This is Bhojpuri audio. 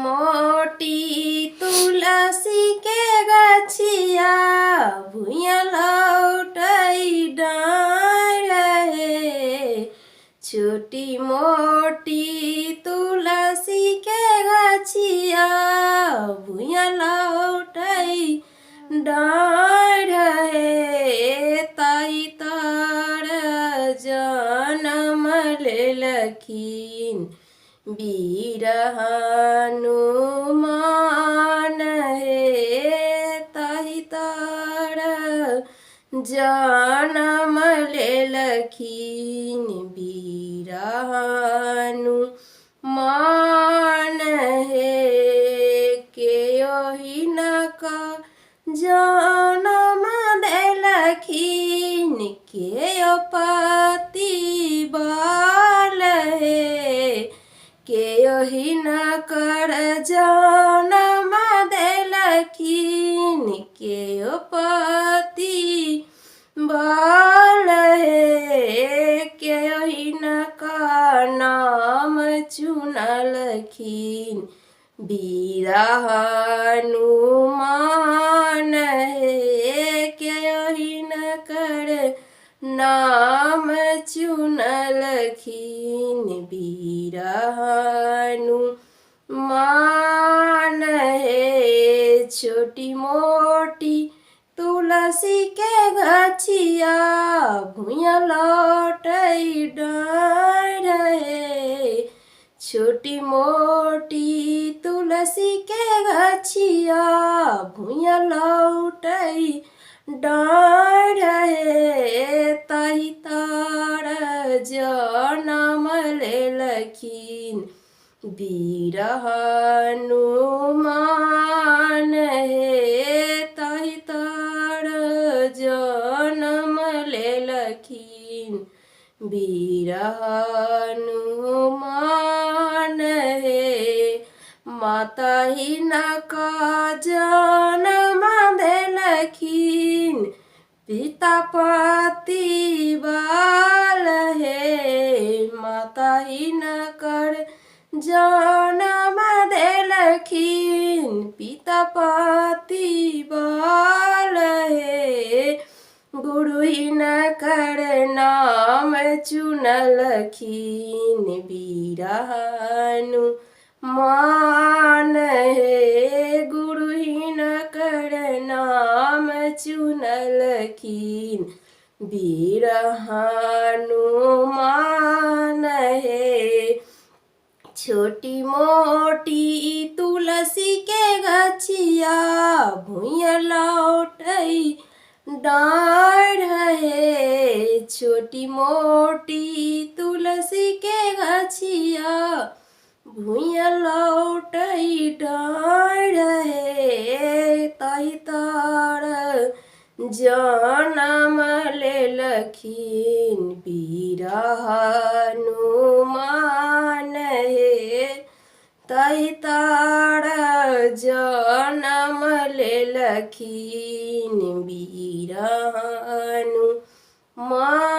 मोटी तुलसी के गछिया भुइया लौटई डाँड़ रहे। छोटी मोटी तुलसी के गछिया भुइया लौटई डाँड़ रहे। ताई तार जनम लेलखिन वीर हनुमान हे। ताई तार जनम लेलखिन वीर हनुमान हे। केओहि नका जनम देलखिन केओ पति बाल हे। केओहि नकर जनम देलखिन केओ पति बाल हे। केओहि नका नाम चुनलखिन वीर हनुमान हे। केओहि नकर नाम चुनलखिन वीर हनुमान हे। छोटी मोटी तुलसी के गछिया भुइया लौटई डाँड़ रहे। छोटी मोटी तुलसी के गछिया भुइया लौटई डाँड़ रहे। ताई तार जनम लेलखिन वीर हनुमान हे। ताई तार जनम लेलखिन वीर हनुमान हे। माताहि नका जनम देलखिन पिता पति बाल हे। माताहि नकर जनम देलखिन पिता पति बाल हे। गुरुहि नकर नाम चुनलखिन वीर हनुमान हे। गुरुहि नकर नाम चुनलखिन वीर हनुमान हे। छोटी मोटी तुलसी के गछिया भुइया लौटई डाँड़ रहे। छोटी मोटी तुलसी के गछिया भुइया लौटई डाँड़ रहे। ताई तार जनम लेलखिन वीर हनुमान हे। ताई तार जनम लेलखिन वीर हनुमान।